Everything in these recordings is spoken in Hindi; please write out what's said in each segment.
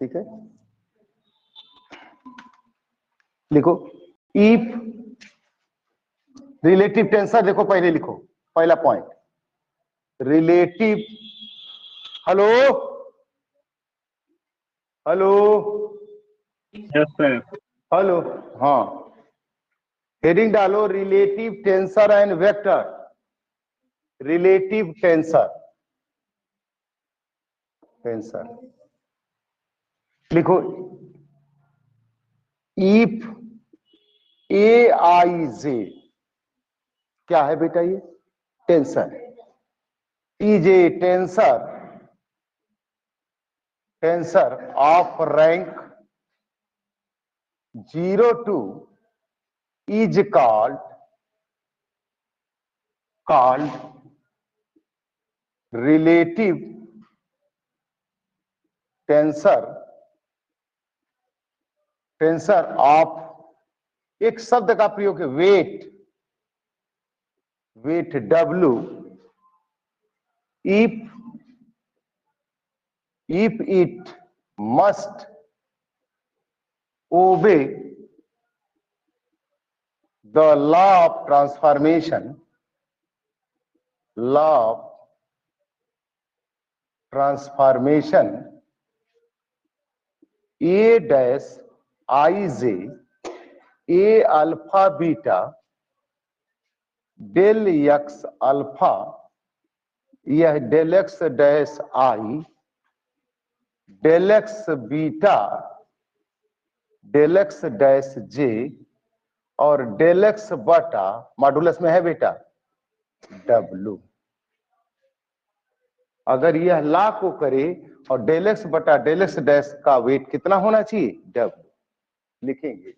ठीक है, लिखो इफ रिलेटिव टेंसर, देखो पहले लिखो पहला point relative, hello hello yes sir. Hello, हाँ हेडिंग डालो relative tensor and vector, relative tensor, tensor लिखो इफ ए आई जे, क्या है बेटा ये tensor, is a tensor, tensor of rank 0 to is called relative tensor, tensor of, एक शब्द का प्रयोग है weight, weight W, if it must obey the law of transformation, law of transformation A dash IJ A alpha beta del x alpha, यह del x dash I del x beta del x dash j और del x बटा मॉडुलस में है बेटा W, अगर यह ला को करे और del x बटा del x डैश का वेट कितना होना चाहिए W, लिखेंगे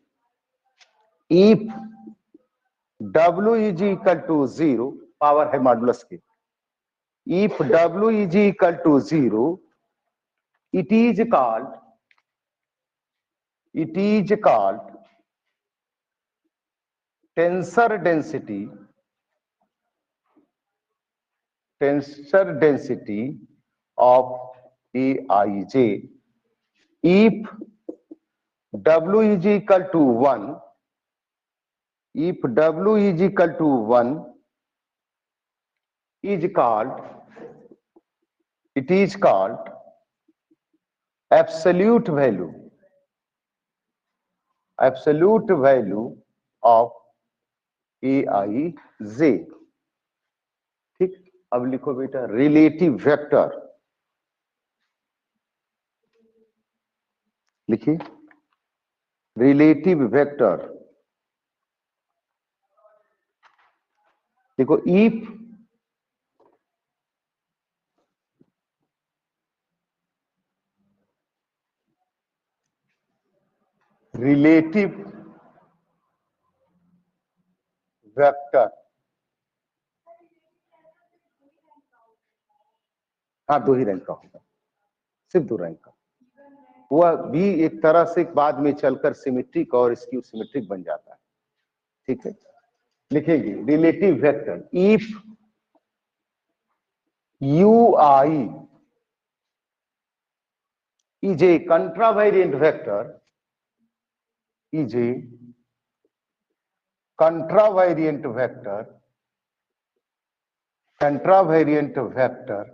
if W is equal to 0, power है मॉडुलस की, if W is equal to 0 it is called tensor density of Aij if W is equal to 1, if W is equal to 1 is called, it is called absolute value of Aij, ठीक। अब लिखो बेटा रिलेटिव वेक्टर, लिखिए रिलेटिव वेक्टर, देखो इफ रिलेटिव वेक्टर, हाँ 2 ही रैंक का होगा, सिर्फ 2 रैंक का, वह भी एक तरह से बाद में चलकर सिमेट्रिक और स्क्यू सिमेट्रिक बन जाता है, ठीक है। लिखेंगे relative vector if UI is a contravariant vector, is a contravariant vector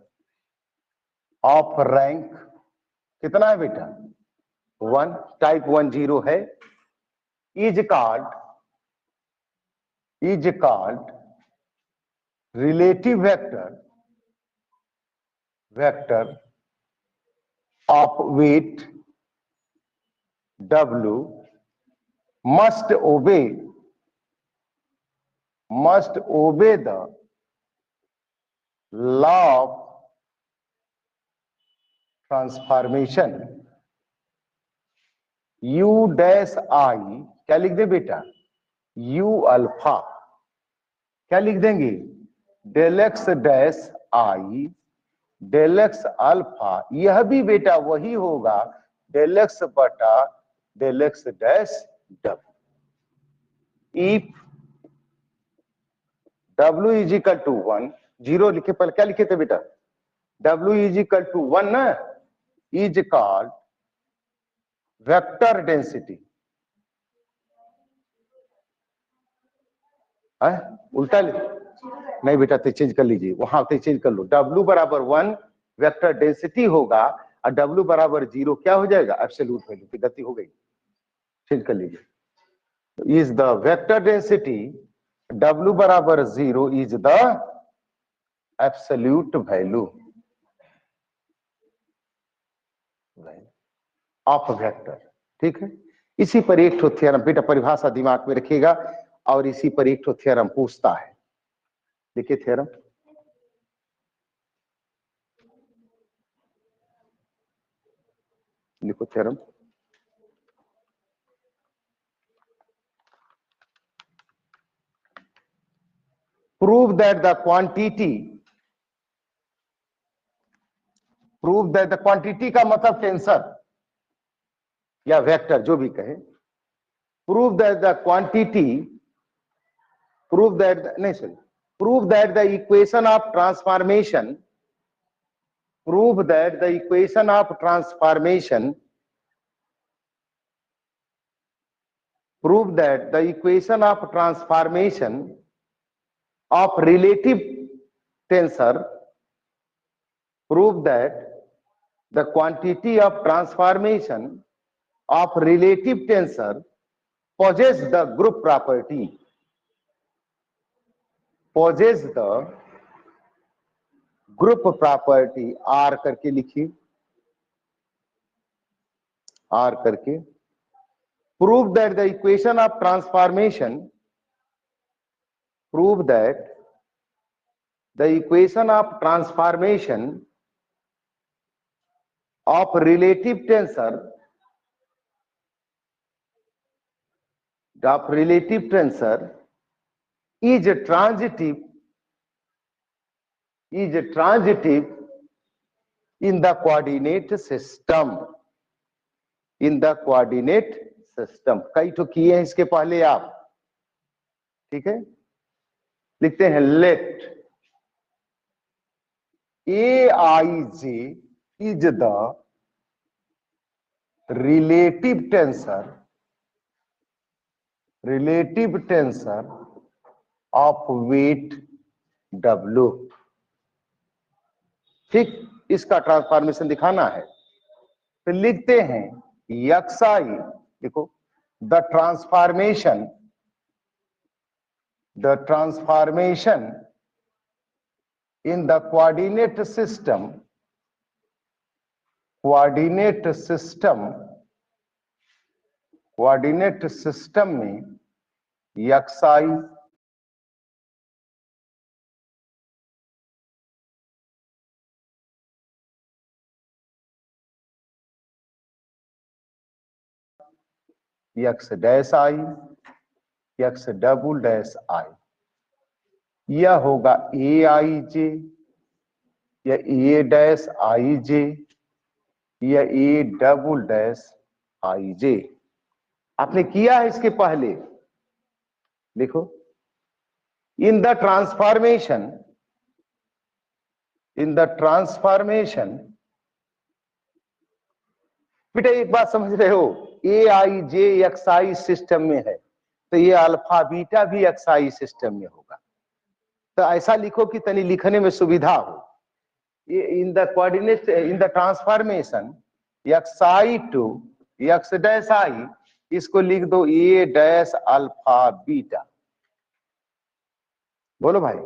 of rank, कितना है बेटा 1, टाइप 1 0 है, is called relative vector of weight W must obey the law of transformation U dash I, क्या लिख दे बेटा U अल्फा, क्या लिख देंगे del x dash I del x alpha, यह भी बेटा वही होगा del x बटा del x dash W, if W is equal to 1, 0 लिखे, पहले क्या लिखे थे बेटा W इज इक्वल टू 1 ना, इज कॉल्ड वेक्टर डेंसिटी, उल्टा नहीं बेटा, तो चेंज कर लीजिए, वहां तो चेंज कर लो। W बराबर 1 वेक्टर डेंसिटी होगा और W बराबर 0 क्या हो जाएगा, एब्सोल्यूट वैल्यू की गति हो गई, चेंज कर लीजिए। Is the vector density W बराबर 0 is the absolute value of vector. ठीक है, इसी पर एक ठो थ्योरम, बेटा परिभाषा दिमाग में रखिएगा, और इसी पर एक ठो थ्योरम पूछता है। देखिए थ्योरम, लिखो theorem. Prove that the quantity का मतलब टेंसर या वेक्टर जो भी कहे। Prove that the equation of transformation, prove that the equation of transformation of relative tensor, prove that the quantity of transformation of relative tensor possess the group property, R करके लिखिए, R करके। prove that the equation of transformation of relative tensor is transitive in the coordinate system, कई तो किए हैं इसके पहले आप, ठीक है। लिखते हैं late Aij is the relative tensor of weight W। ठीक, इसका ट्रांसफॉर्मेशन दिखाना है, तो लिखते हैं xi, देखो the transformation in the coordinate system में xi x dash I, x double dash आई, यह होगा ए आई जे, या ए डैश आई जे, या ए डबल डैश आई जे। आपने किया है इसके पहले, देखो इन द ट्रांसफॉर्मेशन बेटा एक बात समझ रहे हो, ए I J x I system में है, तो ये अल्फा बीटा भी एक्स आई सिस्टम में होगा। तो ऐसा लिखो कि तनी लिखने में सुविधा हो। In the transformation X I to X dash I, इसको लिख दो ए डैश अल्फा बीटा। बोलो भाई,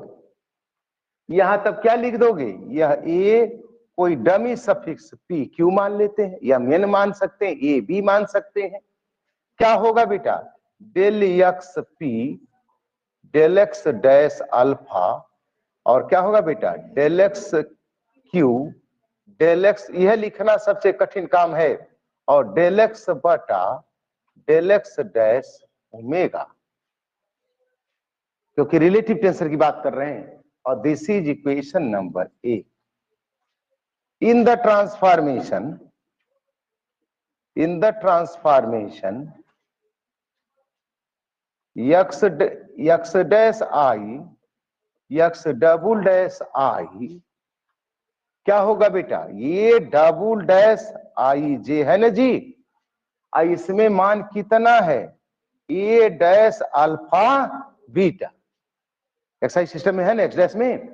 यहां तब क्या लिख दोगे, यह ए कोई डमी सफिक्स पी क्यू मान लेते हैं, या मेन मान सकते हैं, ए बी मान सकते हैं। क्या होगा बेटा, del X P del X dash alpha, और क्या होगा बेटा del X Q del X, यह लिखना सबसे कठिन काम है, और डेल एक्स बटा डेल एक्स डैश ओमेगा, क्योंकि रिलेटिव टेंसर की बात कर रहे हैं। और this is equation number A. In the transformation x dash I x double dash I, क्या होगा बेटा, ये डबल डैश आई जे है ना जी, और इसमें मान कितना है, A dash alpha beta. Axes system में है ना एक्स डैश में,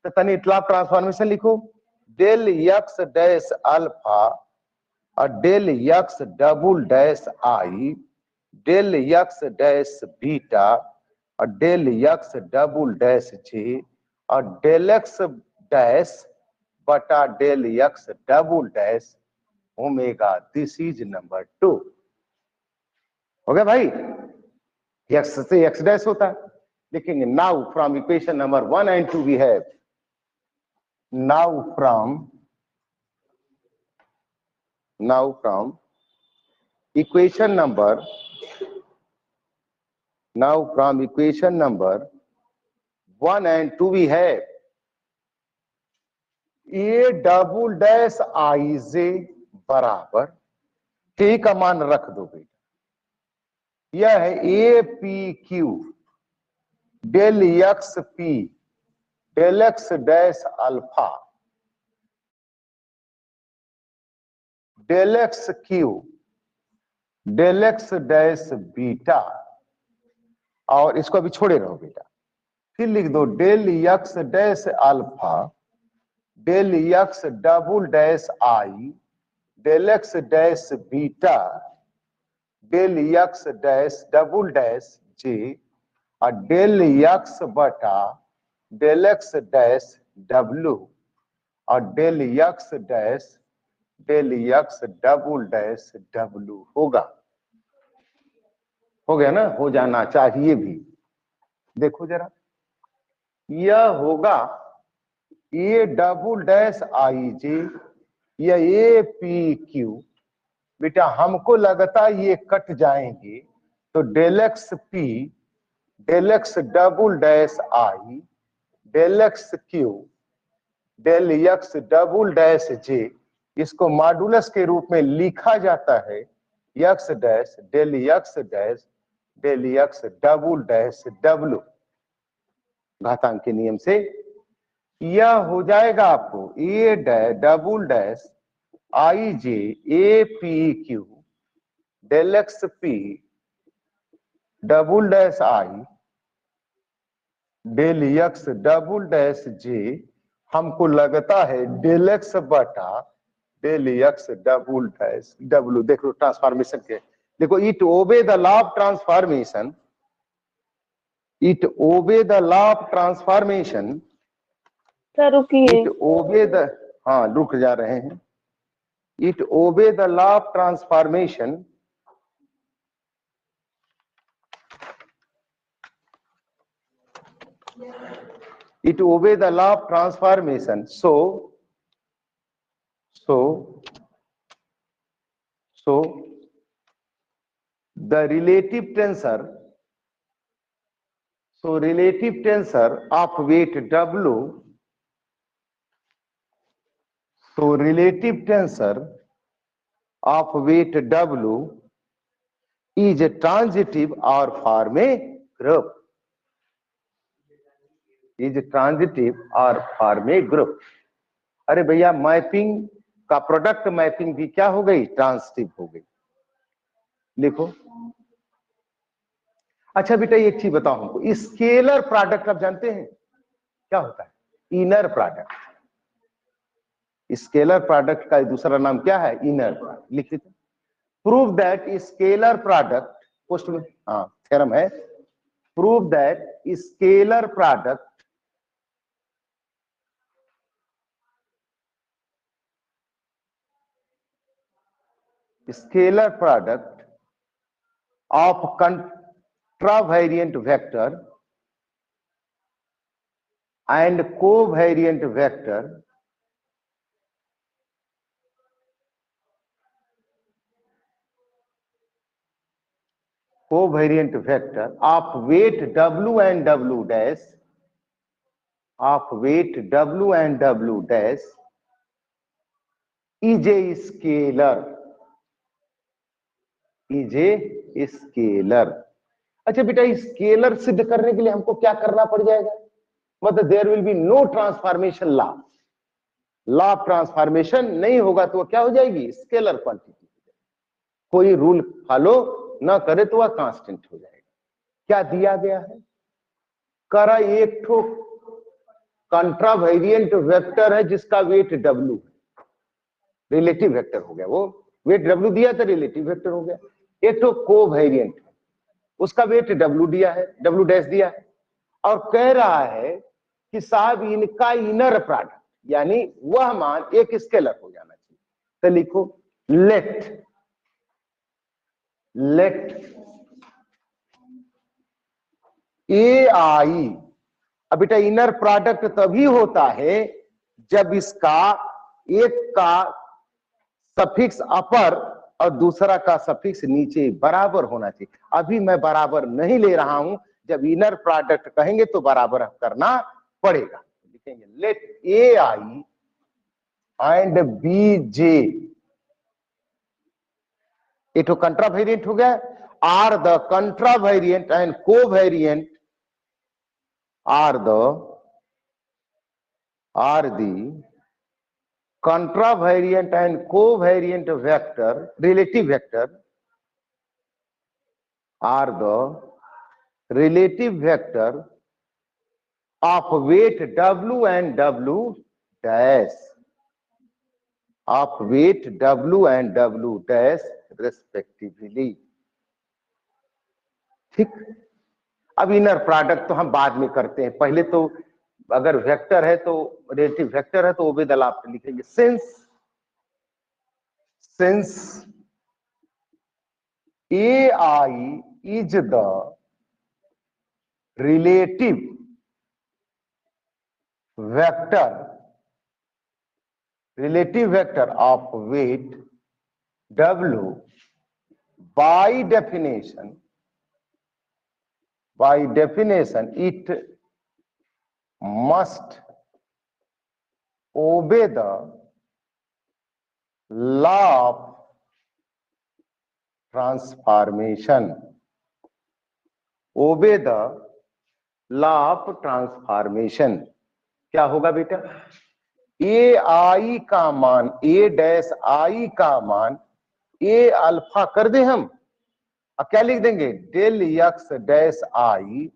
तो तनी लाप ट्रांसफॉर्मेशन लिखो, डेल एक्स डैश अल्फा और del X double dash I, del X dash beta और del X double dash J और डेल एक्स डैश बटा del X double dash omega. This is number 2। हो गया भाई, एक्स से एक्स डैश होता है। लिखेंगे now from equation number 1 and 2 we have, now from equation number 1 and 2 we have A double dash I J बराबर के का मान रख दो बेटा, यह है A P Q del X P del X dash alpha del X Q del X dash beta, और इसको अभी छोड़े रहो बेटा, फिर लिख दो del X dash alpha del X double dash I del X dash beta del X dash double dash J और डेल एक्स बटा डेल एक्स डैश डब्लू और del X dash del X double dash W होगा। हो गया ना, हो जाना चाहिए भी। देखो जरा, यह होगा ए डबल डैश आई जे या ए पी क्यू। बेटा हमको लगता ये कट जाएंगे, तो del X P del X double dash I del X Q del X double dash J, इसको मॉडुलस के रूप में लिखा जाता है X dash del X dash del X double dash W. घातांक के नियम से यह हो जाएगा आपको A double dash I J A P Q del X P double dash I del X double dash J, हमको लगता है डेल एक्स बटा del X double dash W. देखो ट्रांसफॉर्मेशन के, देखो it obey the law of transformation, it obey the law of transformation. Sir रुकिए, इट ओबे द, हाँ रुक जा रहे हैं, it obey the law of transformation it obey the law of transformation, so the relative tensor, so relative tensor of weight W, so relative tensor of weight W is a transitive or form a group, is transitive और फॉर्म ए ग्रुप। अरे भैया मैपिंग का प्रोडक्ट मैपिंग भी क्या हो गई, ट्रांजिटिव हो गई। लिखो। अच्छा बेटा एक चीज बताओ हमको, स्केलर प्रोडक्ट आप जानते हैं क्या होता है, इनर प्रोडक्ट। स्केलर प्रोडक्ट का दूसरा नाम क्या है, इनर प्रोडक्ट। लिख लेते, prove that scalar product, post में हाँ थ्योरम है, prove that scalar product scalar product of contravariant vector and covariant vector of weight W and W dash, of weight W and W dash is a scalar, is a scalar. अच्छा बेटा स्केलर सिद्ध करने के लिए हमको क्या करना पड़ जाएगा, मतलब there will be no transformation law, law of transformation नहीं होगा तो वो क्या हो जाएगी, स्केलर क्वांटिटी। कोई रूल फॉलो ना करे तो वह कांस्टेंट हो जाएगा। क्या दिया गया है, करा एक ठो कंट्रावेरिएंट वेक्टर है जिसका वेट W है, रिलेटिव वेक्टर हो गया, वो वेट W दिया था, रिलेटिव वेक्टर हो गया। एक तो कोवेरिएंट है, उसका वेट W दिया है, W डैश दिया है, और कह रहा है कि साहब इनका इनर प्रोडक्ट यानी वह मान एक स्केलर हो जाना चाहिए। तो लिखो लेट AI, अब बेटा इनर प्रोडक्ट तभी होता है जब इसका एक का सफिक्स अपर और दूसरा का सफिक्स नीचे बराबर होना चाहिए। अभी मैं बराबर नहीं ले रहा हूं, जब इनर प्रोडक्ट कहेंगे तो बराबर करना पड़ेगा। लिखेंगे लेट AI एंड BJ, ये तो कंट्रावेरिएंट हो गया, are the contravariant and covariant are the contravariant and covariant vector, relative vector are the relative vector of weight W and W dash, of weight W and W dash respectively। ठीक, अब इनर प्रोडक्ट तो हम बाद में करते हैं, पहले तो अगर वेक्टर है तो रिलेटिव वेक्टर है तो वो बदल आप लिखेंगे since AI is the relative vector of weight W, by definition it must obey the law of transformation, obey the law of transformation। क्या होगा बेटा, AI का मान A डैश I का मान A अल्फा कर दे हम, अब क्या लिख देंगे, del X dash I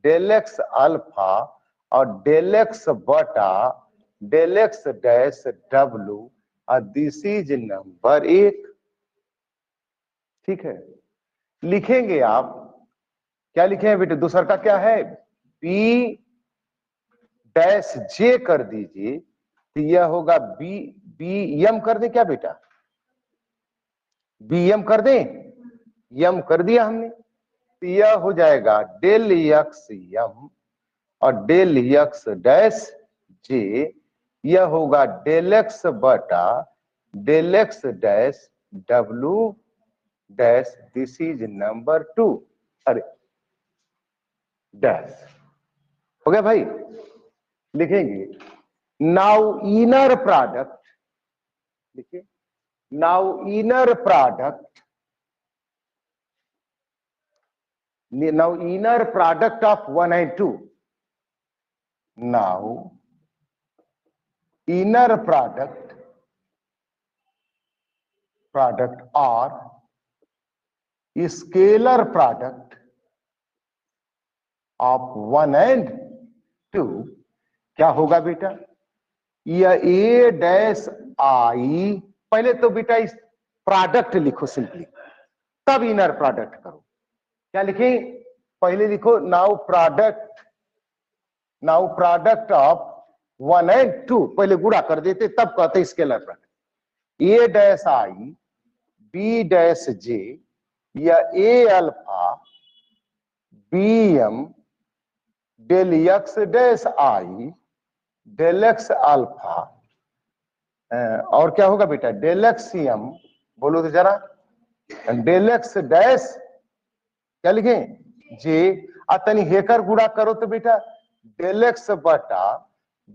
del X alpha और डेल एक्स बटा डेल एक्स डैश W, और दिस इज नंबर 1। ठीक है, लिखेंगे आप, क्या लिखे बेटे, दूसरा का क्या है, B डैश J कर दीजिए, तो यह होगा BM कर दे क्या बेटा, BM कर दे, यम कर दिया हमने, तो यह हो जाएगा डेल एक्स यम और डेल एक्स डैश जे, यह होगा डेल एक्स बटा del X dash W dash, this is number 2। अरे डैश हो गया भाई, लिखेंगे नाउ इनर प्रोडक्ट, लिखिए now inner product, now inner product of 1 and 2, now inner product or scalar product of 1 and 2 क्या होगा बेटा, यह A डैश I, पहले तो बेटा इस प्रोडक्ट लिखो सिंपली, तब इनर प्रोडक्ट करो। क्या लिखें, पहले लिखो नाउ प्रोडक्ट ऑफ 1 and 2, पहले गुणा कर देते तब कहते scalar product. A dash I B dash J या A अल्फा BM del X dash I del X alpha, और क्या होगा बेटा, डेल एक्स एम, बोलो तो जरा, डेल एक्स डैश क्या लिखें जे, अतनी हेकर गुणा करो तो बेटा डेल एक्स बटा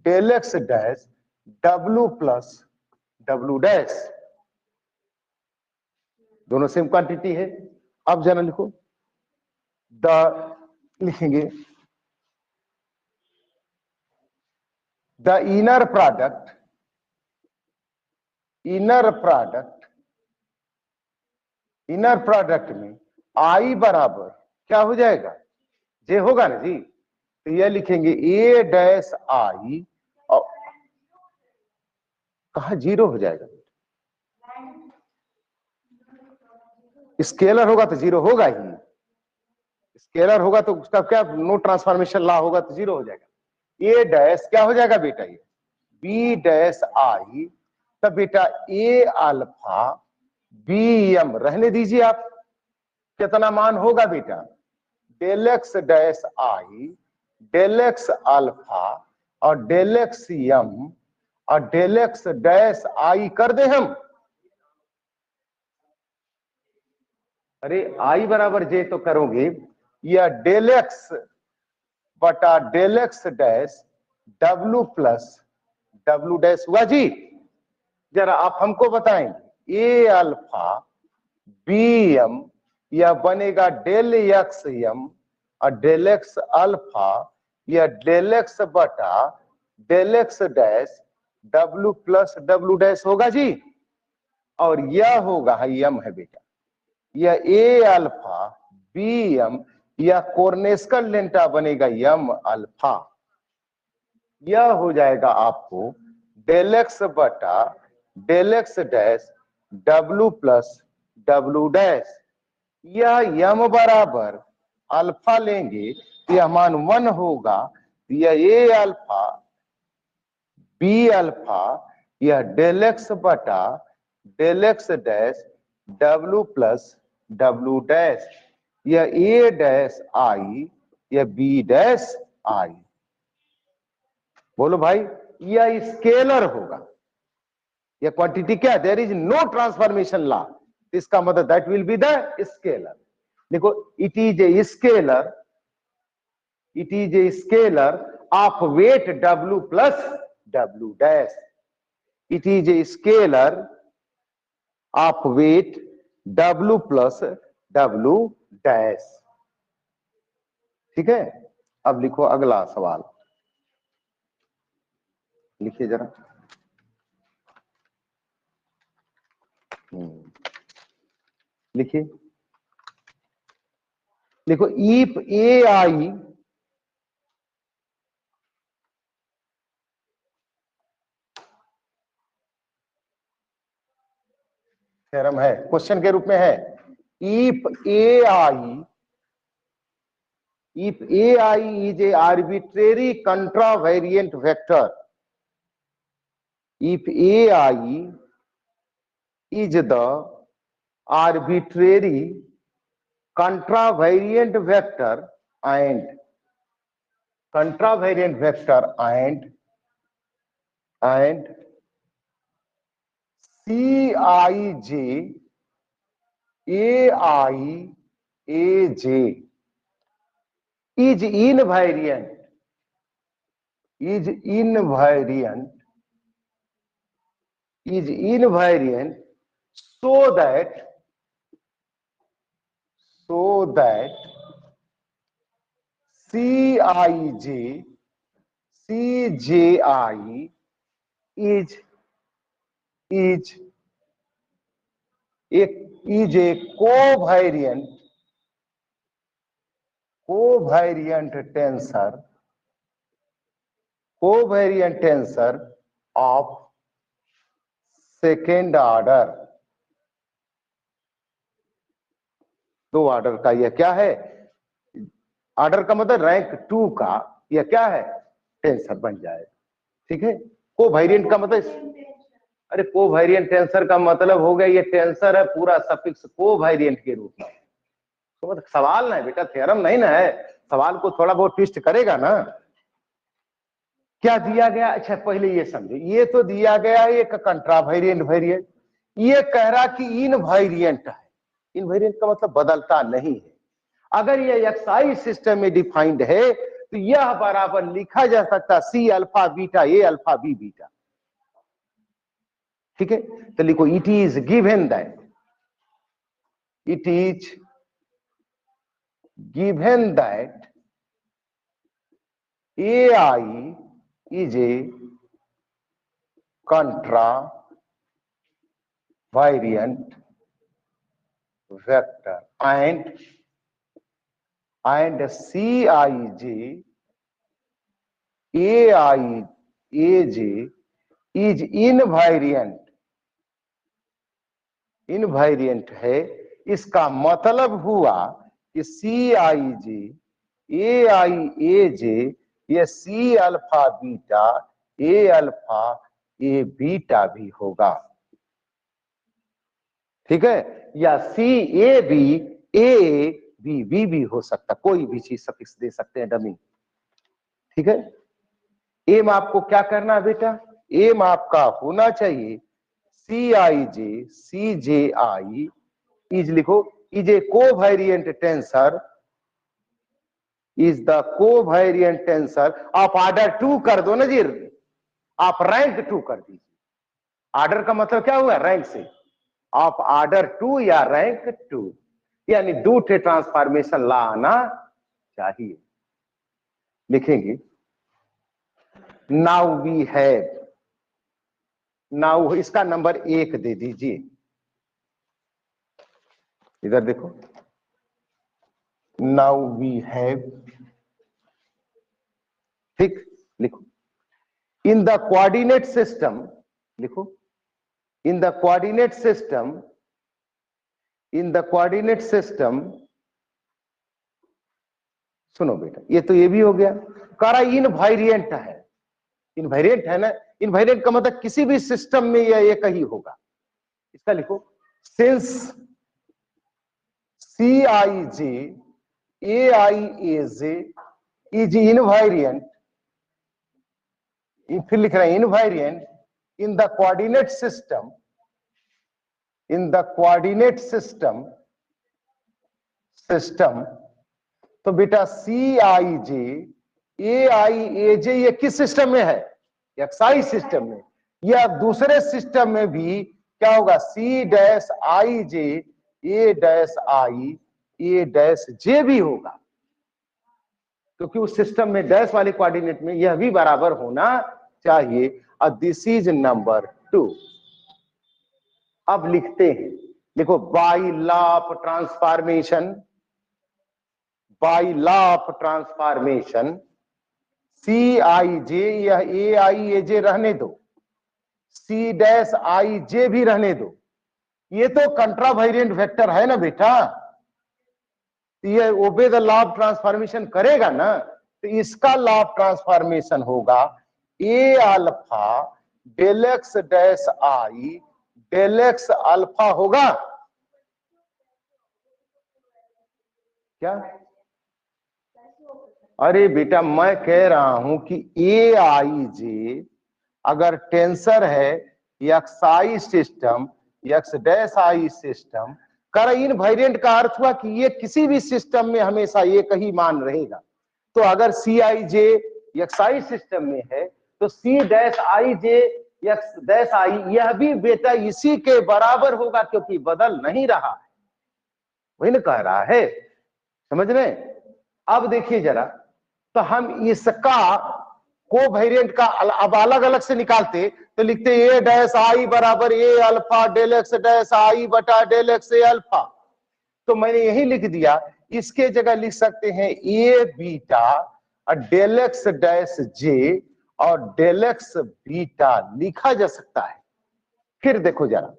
del X dash W plus W dash, दोनों सेम क्वांटिटी है। अब जरा लिखो द, लिखेंगे the inner product inner product में आई बराबर क्या हो जाएगा, जे होगा ना जी, तो यह लिखेंगे ए डैश आई, और कहा जीरो हो जाएगा, स्केलर होगा तो जीरो होगा ही, स्केलर होगा तो उसका क्या नो ट्रांसफॉर्मेशन ला होगा तो जीरो हो जाएगा। ए डैश क्या हो जाएगा बेटा, ये बी डैश आई, तब बेटा ए अल्फा बी एम रहने दीजिए आप, कितना मान होगा बेटा, del X dash I del X alpha और डेल एक्स एम और डेल एक्स डैश आई कर दे हम, अरे आई बराबर जे तो करोगे, या डेल एक्स बटा del X dash W plus W dash हुआ जी। जरा आप हमको बताएंगे ए अल्फा बी एम या बनेगा डेल एक्स एम और डेल एक्स अल्फा या डेल एक्स बटा del X dash W plus W dash होगा जी, और यह होगा एम है बेटा, यह ए अल्फा बी एम या कोर्नेस्कल लेंटा बनेगा एम अल्फा, यह हो जाएगा आपको डेल एक्स बटा del X dash W plus W dash, यह यम बराबर अल्फा लेंगे तो यह मान 1 होगा, यह ए अल्फा बी अल्फा यह डेल एक्स बटा del X dash W plus W dash, यह ए डैश आई यह बी डैश आई। बोलो भाई, यह स्केलर होगा, यह क्वांटिटी क्या, there is no transformation law, इसका मतलब that will be the scalar. देखो it is a scalar, it is a scalar of weight W plus W dash, it is a scalar of weight W plus W dash. ठीक है, अब लिखो अगला सवाल, लिखिए जरा। लिखिए, लिखो इफ ए आई थ्योरम है, क्वेश्चन के रूप में है, if A I is a arbitrary contravariant vector, if ai is the arbitrary contravariant vector and Cij Aiaj is invariant so that Cij Cji is a covariant tensor of second order, दो ऑर्डर का यह क्या है, ऑर्डर का मतलब रैंक 2 का यह क्या है, टेंसर बन जाएगा। ठीक है, कोवेरिएंट का मतलब, अरे कोवेरिएंट टेंसर का मतलब हो गया ये टेंसर है पूरा सफिक्स कोवेरिएंट के रूप में, तो मतलब सवाल ना है बेटा, थ्योरम नहीं ना है, सवाल को थोड़ा बहुत ट्विस्ट करेगा ना। क्या दिया गया, अच्छा पहले ये समझो, ये तो दिया गया है एक कंट्रावेरिएंट वेरिएंट, ये कह रहा कि इनवेरिएंट है, इनवेरिएंट का मतलब बदलता नहीं है। अगर ये एक्साई सिस्टम में डिफाइंड है तो यह बराबर लिखा जा सकता C alpha beta A alpha B beta. ठीक है, तो लिखो it is given that, it is given that A I is a contravariant vector and Cij Aij is invariant है। इसका मतलब हुआ कि Cij Aij ये C alpha beta A alpha A beta भी होगा, ठीक है, या C A B A B B भी हो सकता, कोई भी चीज सफिक्स दे सकते हैं डमी, ठीक है। एम आपको क्या करना है बेटा, एम आपका होना चाहिए Cij Cji इज लिखो is a covariant tensor, is the covariant tensor of order 2 कर दो ना जी, आप रैंक 2 कर दीजिए। ऑर्डर का मतलब क्या हुआ, रैंक से, ऑफ ऑर्डर 2 या रैंक 2, यानी 2 ट्रांसफॉर्मेशन ला आना चाहिए। लिखेंगे नाउ वी हैव, नाउ इसका नंबर 1 दे दीजिए, इधर देखो, नाउ वी हैव, ठीक, लिखो इन द कोऑर्डिनेट सिस्टम, लिखो इन the coordinate system, in the coordinate system, सुनो बेटा, ये तो ये भी हो गया, कारा इनवायरिएंट है, इनवायरिएंट है ना, इनवायरिएंट का मतलब किसी भी सिस्टम में यह एक ही होगा। इसका लिखो since Cij Aij is invariant, फिर लिख रहे हैं invariant in the coordinate system, in the coordinate system, system, तो बेटा Cij Aij ये किस सिस्टम में है, xi सिस्टम में, या दूसरे सिस्टम में भी क्या होगा, C dash Ij A dash I A dash J भी होगा, क्योंकि उस सिस्टम में डैश वाले कोऑर्डिनेट में यह भी बराबर होना चाहिए। और दिस इज नंबर 2। अब लिखते हैं, देखो by law of transformation, by law of transformation Cij यह Aij रहने दो, C डैश Ij भी रहने दो, ये तो कंट्रावेरिएंट वेक्टर है ना बेटा, ये ओबे द लॉ ऑफ ट्रांसफॉर्मेशन करेगा ना, तो इसका लॉ ऑफ ट्रांसफॉर्मेशन होगा A alpha del X dash I del X alpha होगा क्या, अरे बेटा मैं कह रहा हूं कि Aij अगर टेंसर है xi system, x dash I system, कर इनवायरिएंट का अर्थ हुआ कि ये किसी भी सिस्टम में हमेशा एक ही मान रहेगा। तो अगर Cij xi सिस्टम में है तो C dash Ij x dash I यह भी बेटा इसी के बराबर होगा, क्योंकि बदल नहीं रहा है, वही ना कह रहा है, समझ रहे। अब देखिए जरा, तो हम इसका कोवेरिएंट का अब अलग अलग से निकालते तो लिखते A डैश I बराबर A alpha del X dash I बटा डेल एक्स A अल्फा, तो मैंने यही लिख दिया। इसके जगह लिख सकते हैं A बीटा और डेल एक्स डैश J और डेल एक्स बीटा लिखा जा सकता है। फिर देखो जरा,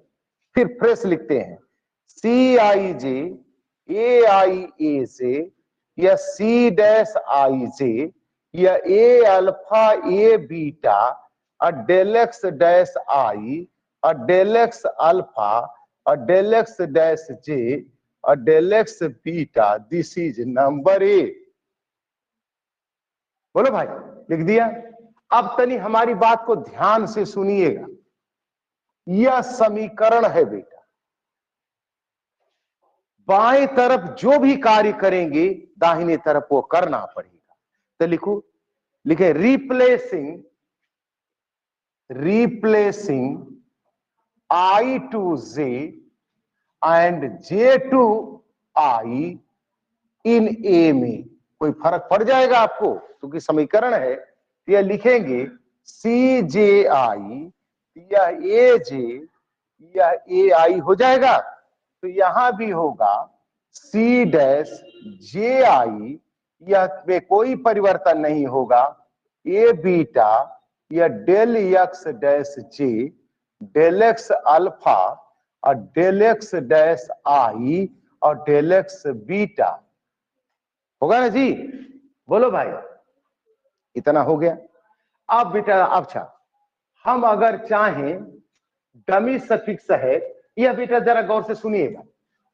फिर फ्रेश लिखते हैं Cij Aij या C डैश Ij या A अल्फा A बीटा और डेल एक्स डैश I और डेल एक्स अल्फा और डेल एक्स डैश J और del X beta, this is number A। बोलो भाई, लिख दिया। अब तनी हमारी बात को ध्यान से सुनिएगा, यह समीकरण है बेटा, बाएं तरफ जो भी कार्य करेंगे दाहिने तरफ वो करना पड़ेगा। तो लिखो, लिखे replacing, replacing I to J and J to I in A में कोई फर्क पड़ जाएगा आपको, क्योंकि समीकरण है। यह लिखेंगे Cji या Aj या Ai हो जाएगा। तो यहां भी होगा सी डैश जे आई, यह में कोई परिवर्तन नहीं होगा, ए बीटा या del X dash J del X alpha और डेल एक्स डैश आई और डेल एक्स बीटा होगा ना जी। बोलो भाई, इतना हो गया। अब बेटा अच्छा, हम अगर चाहें, डमी सफिक्स है यह, बेटा जरा गौर से सुनिएगा,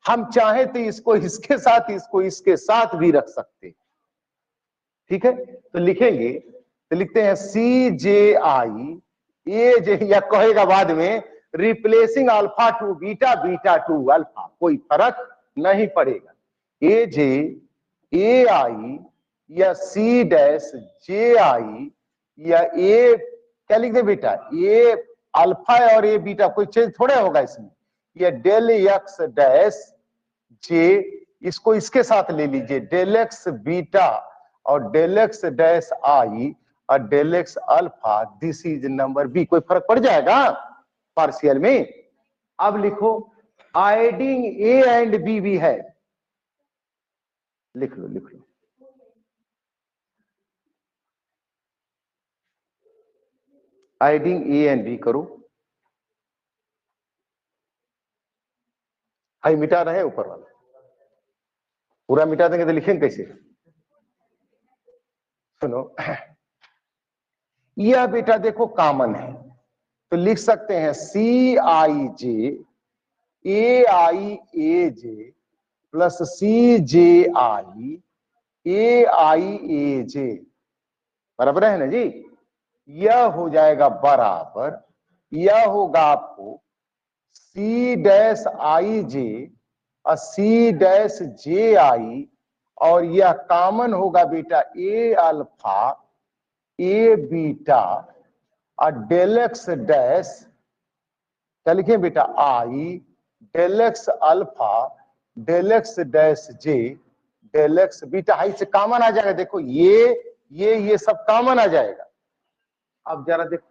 हम चाहें तो इसको इसके साथ, इसको इसके साथ भी रख सकते, ठीक है। तो लिखेंगे, तो लिखते हैं सी जे आई ए जे, या कहेगा बाद में replacing alpha two beta, beta two alpha, कोई फर्क नहीं पड़ेगा। ए जे ए आई या सी डैश जे आई या ए, क्या लिख दे बेटा, ए अल्फा और ए बीटा, कोई चेंज थोड़ा होगा इसमें। या डेल एक्स डैश जे, इसको इसके साथ ले लीजिए, डेल एक्स बीटा और डेल एक्स डैश आई और del X alpha, this is number B, कोई फर्क पड़ जाएगा पार्शियल में। अब लिखो आइडिंग ए एंड बी भी है, लिख लो लिख लो। आइडिंग ए एंड बी करो, हाई मिटा रहे हैं ऊपर वाला, पूरा मिटा देंगे तो लिखेंगे कैसे। सुनो, यह बेटा देखो कॉमन है, तो लिख सकते हैं सी I J A J plus C J I ए जे, बराबर है ना जी। यह हो जाएगा बराबर, यह होगा आपको सी डैश आई जे और सी डैश जे आई, और यह कॉमन होगा बेटा ए अल्फा ए बीटा और डेल एक्स डैश, क्या लिखे बेटा, I del X alpha del X dash J del X beta, हाई से कॉमन आ जाएगा। देखो ये सब कॉमन आ जाएगा। अब जरा देखो,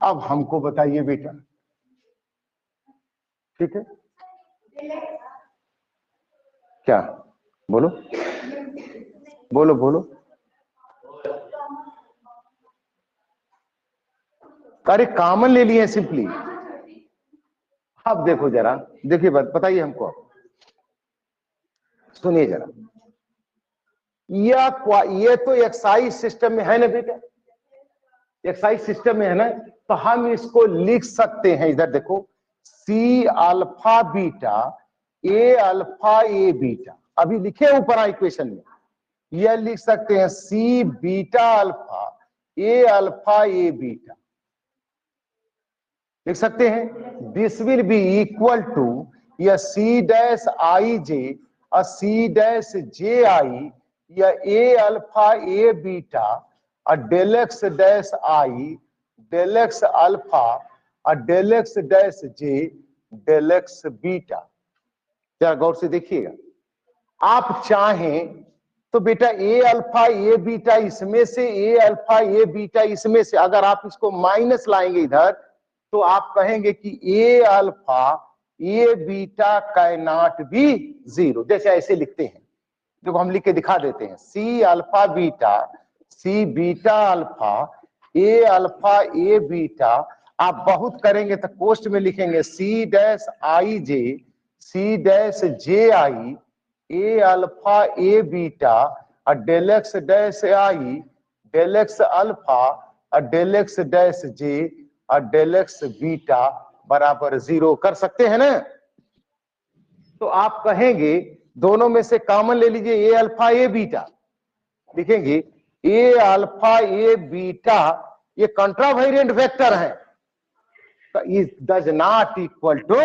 अब हमको बताइए बेटा, ठीक है, क्या बोलो बोलो बोलो, अरे कॉमन ले लिए सिंपली। अब देखो जरा, देखिए बताइए हमको, सुनिए जरा, ये तो एक्साइज सिस्टम में है ना बेटा, एक्साइज सिस्टम में है ना, तो हम इसको लिख सकते हैं, इधर देखो C alpha beta A beta, अभी लिखे ऊपर इक्वेशन में, यह लिख सकते हैं C beta alpha A beta, लिख सकते हैं। This will be equal to या सी डैश आई जे और सी डैश जे आई या ए अल्फा ए बीटा और del X dash I del X alpha और del X dash J del X beta. जरा गौर से देखिएगा, आप चाहें तो बेटा ए अल्फा ए बीटा इसमें से, ए अल्फा ए बीटा इसमें से, अगर आप इसको माइनस लाएंगे इधर, तो आप कहेंगे कि A alpha A beta cannot be zero, जैसे ऐसे लिखते हैं। देखो हम लिख के दिखा देते हैं, C alpha beta C beta alpha A beta, आप बहुत करेंगे तो पोस्ट में लिखेंगे C dash I J C dash J I A alpha A beta और del X dash I del X alpha और डेल एक्स डैश जे और डेल एक्स बीटा बराबर जीरो, कर सकते हैं ना। तो आप कहेंगे दोनों में से कॉमन ले लीजिए, ए अल्फा ए बीटा, लिखेंगे ए अल्फा ए बीटा, ये कंट्रावेरिएंट वेक्टर है, is does not equal to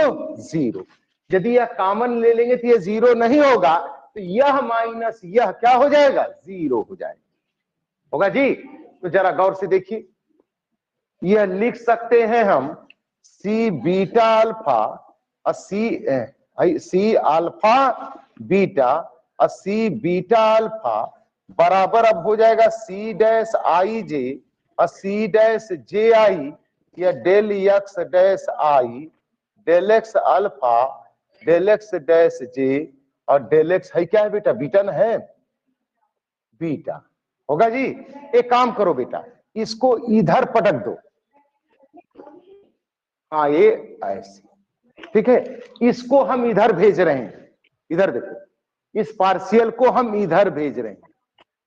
zero. यदि यह कॉमन ले लेंगे तो ये जीरो नहीं होगा, तो यह माइनस यह क्या हो जाएगा, जीरो हो जाएगा, होगा जी। तो जरा गौर से देखिए, यह लिख सकते हैं हम सी बीटा अल्फा और सी अल्फा बीटा और सी बीटा अल्फा बराबर अब हो जाएगा सी डैश आई जे और सी डैश जे आई या del X dash I del X alpha del X dash J और डेल एक्स है क्या है बेटा, बीटा न है, बीटा होगा जी। एक काम करो बेटा, इसको इधर पटक दो, हाँ ये ऐसे, ठीक है। इसको हम इधर भेज रहे हैं, इधर देखो, इस पार्शियल को हम इधर भेज रहे हैं,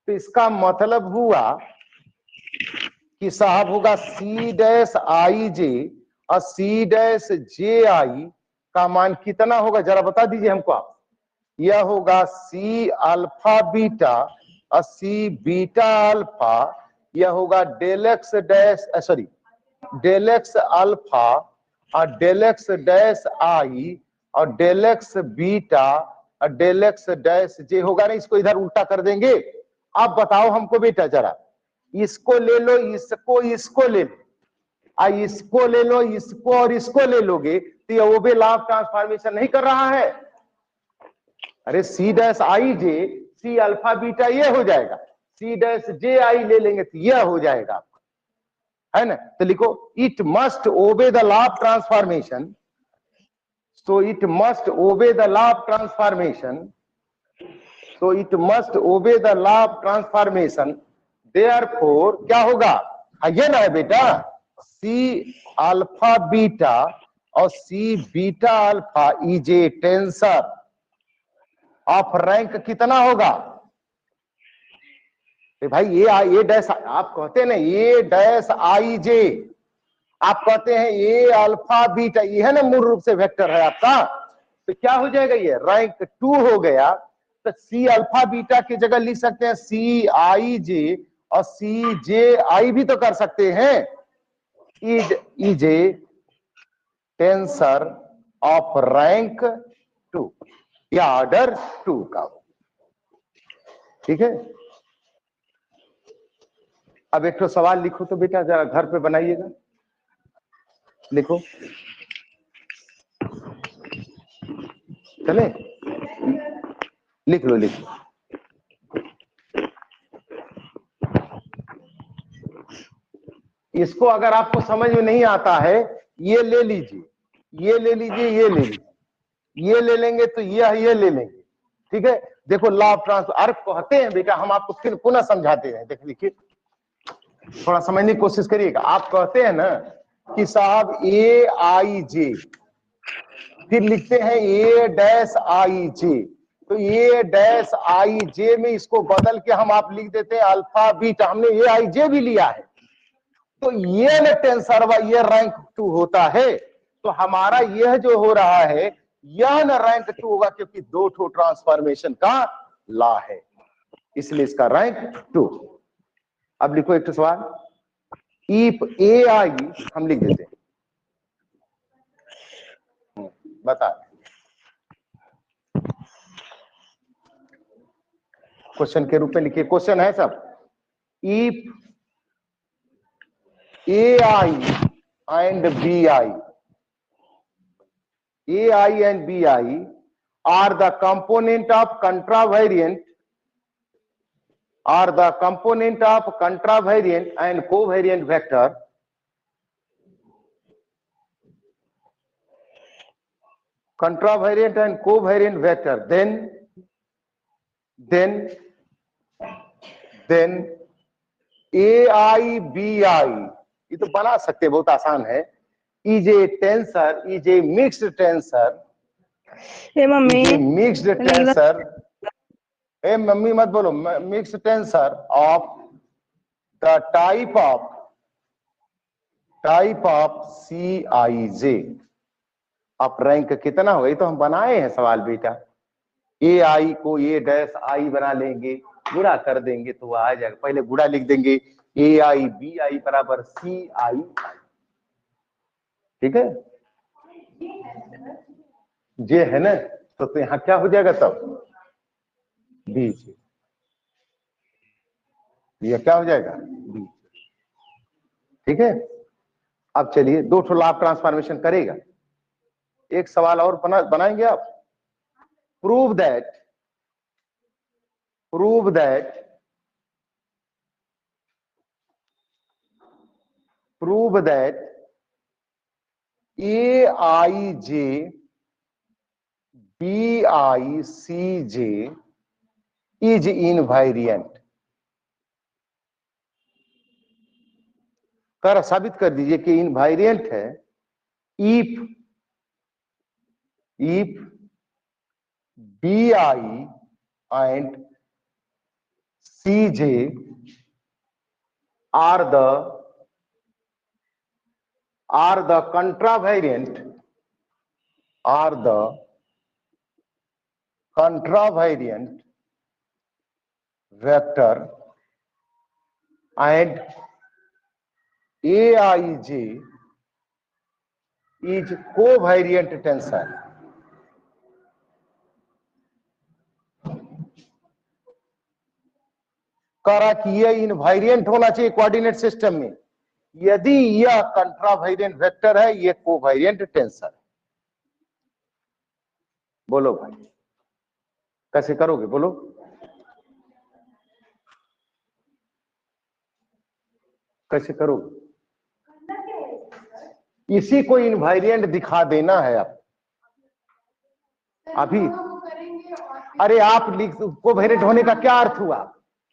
तो इसका मतलब हुआ कि साहब होगा सी डैश आई जे और सी डैश जे आई का मान कितना होगा, जरा बता दीजिए हमको आप। यह होगा सी अल्फा बीटा और सी बीटा अल्फा, यह होगा del X dash sorry del X alpha और डेल एक्स डैश आई और डेल एक्स बीटा और डेल एक्स डैश जे होगा ना, इसको इधर उल्टा कर देंगे। अब बताओ हमको बेटा जरा, इसको ले लो, इसको ले लो, इसको ले लो, इसको और इसको ले लोगे तो ये ओबे लॉ ऑफ ट्रांसफॉर्मेशन नहीं कर रहा है। अरे C dash I J C alpha beta ये हो जाएगा, सी डैश जे आई ले लेंगे तो यह हो जाएगा आपका, है ना। तो लिखो इट मस्ट ओबे the law of transformation, so it must ओबे the law of transformation, so it must ओबे the law of transformation, therefore क्या होगा, ये ना है बेटा, सी अल्फा बीटा और C beta alpha is a tensor of rank कितना होगा भाई, ये डैश आप कहते हैं ना, ये डैश आई जे, आप कहते हैं ये अल्फा बीटा, ये है ना मूल रूप से वेक्टर है आपका, तो क्या हो जाएगा, ये रैंक 2 हो गया। तो सी अल्फा बीटा की जगह लिख सकते हैं सी आई जे और सी जे आई भी तो कर सकते हैं, is a tensor of rank 2 या ऑर्डर 2 का, ठीक है। अब एक तो सवाल लिखो तो बेटा, जरा घर पे बनाइएगा, लिखो, चले लिख लो, लिख लो। इसको अगर आपको समझ में नहीं आता है, ये ले लीजिए, ये ले लीजिए, ये ले लीजिए, ये ले लेंगे तो ये ले लेंगे, ठीक है। देखो लॉ ऑफ ट्रांसफर, अरे कहते हैं बेटा, हम आपको फिर पुनः समझाते हैं, देख लिखिए, थोड़ा समझने की कोशिश करिएगा। आप कहते हैं ना कि साहब ए आई जे, फिर लिखते हैं ए डैश आई जे, तो ए डैश आई जे में इसको बदल के हम आप लिख देते हैं अल्फा बीटा, हमने ए आई जे भी लिया है, तो ये न टेंसर ये रैंक 2 होता है। तो हमारा यह जो हो रहा है यह न रैंक 2 होगा, क्योंकि 2 ठो ट्रांसफॉर्मेशन का लॉ है, इसलिए इसका रैंक 2। अब लिखो एक सवाल, इफ ए आई हम लिख देते हैं, बता, क्वेश्चन के रूप में लिखिए, क्वेश्चन है सब, if A I and B I, A I and B I are the component of contravariant and covariant vector, contravariant and covariant vector, then AI BI, ये तो बना सकते, बहुत आसान है, is a tensor, is a mixed tensor, mixed tensor, ए मम्मी मत बोलो, mixed tensor of the type of C I J. अब रैंक कितना हो गई, तो हम बनाए हैं सवाल बेटा, ए आई को ए डैश आई बना लेंगे, गुणा कर देंगे तो आ जाएगा, पहले गुणा लिख देंगे, ए आई बी आई बराबर सी आई, ठीक है, जे है ना, तो यहाँ क्या हो जाएगा तब, बीच, ये क्या हो जाएगा, बीच, ठीक है। अब चलिए 2 ठो लॉ ऑफ ट्रांसफॉर्मेशन करेगा, एक सवाल और बनाएंगे आप, prove that AIJ BICJ is invariant। कर साबित कर दीजिए कि इनवायरिएंट है if BI and CJ are the contravariant vector and AIJ is covariant tensor। करा कि यह इनवायरिएंट होना चाहिए कोऑर्डिनेट सिस्टम में। यदि यह कंट्रावेरिएंट वेक्टर है, यह कोवेरिएंट टेंसर है। बोलो भाई, कैसे करोगे? बोलो। कैसे करोगे? इसी को इनवायरिएंट दिखा देना है आप अभी। अरे आप लिख, कोवेरिएंट होने का क्या अर्थ हुआ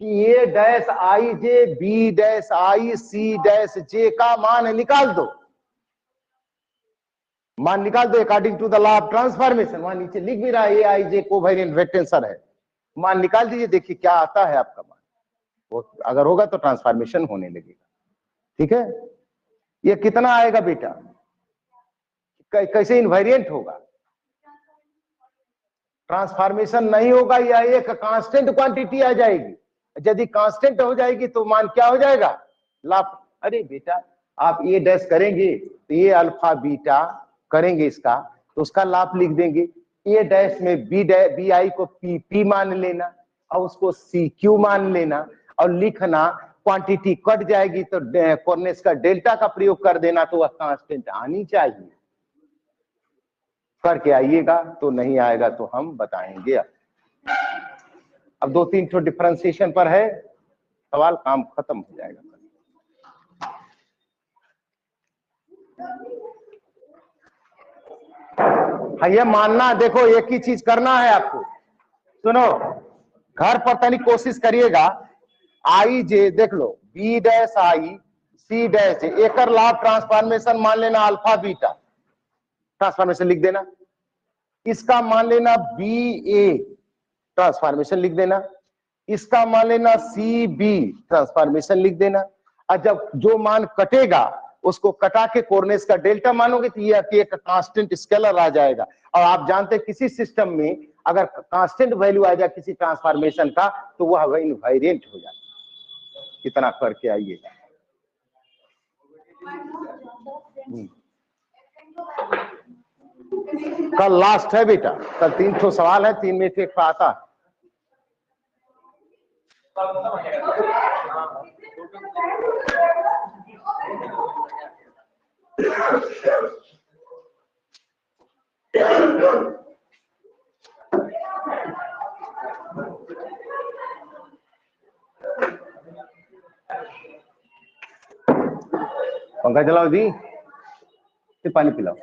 कि A dash I J B dash I C dash J का मान निकाल दो। मान निकाल दो according to the law of transformation. वहां नीचे लिख भी रहा है ए आई जे कोवेरिएंट वेक्टर है। मान निकाल दीजिए, देखिए क्या आता है आपका मान। वो अगर होगा तो ट्रांसफॉर्मेशन होने लगेगा। ठीक है, ये कितना आएगा बेटा? कैसे इनवेरिएंट होगा? ट्रांसफॉर्मेशन नहीं होगा, या एक कांस्टेंट क्वांटिटी आ जाएगी। यदि कांस्टेंट हो जाएगी तो मान क्या हो जाएगा? लाभ। अरे बेटा आप ए डैश करेंगे तो ये अल्फा बीटा करेंगे इसका, तो उसका लाभ लिख देंगे। ए डैश में बी आई को पी मान लेना और उसको सी क्यू मान लेना और लिखना। क्वांटिटी कट जाएगी तो कॉर्नेस का डेल्टा का प्रयोग कर देना, तो वह कांस्टेंट आनी चाहिए। करके आइएगा, तो नहीं आएगा तो हम बताएंगे। अब 2-3 तो डिफरेंशिएशन पर है सवाल, काम खत्म हो जाएगा। हाँ, ये मानना, देखो एक ही चीज करना है आपको। सुनो, घर पर तनी कोशिश करिएगा। आई जे देख लो, B dash I C dash एक लाभ ट्रांसफॉर्मेशन मान लेना अल्फा बीटा, ट्रांसफॉर्मेशन लिख देना। इसका मान लेना बी ए, ट्रांसफॉर्मेशन लिख देना। इसका मान लेना सी बी, ट्रांसफॉर्मेशन लिख देना। और जब जो मान कटेगा उसको कटा के कोर्नेस का डेल्टा मानोगे तो ये एक कांस्टेंट स्केलर आ जाएगा। और आप जानते हैं किसी सिस्टम में अगर कांस्टेंट वैल्यू आ जाए किसी ट्रांसफॉर्मेशन का तो वह इनवेरिएंट हो जाता है। कितना करके आइए। कल लास्ट है बेटा, कल 3 सवाल है, 3 में से एक आता है। पंखा चलाओ जी, पानी पिलाओ।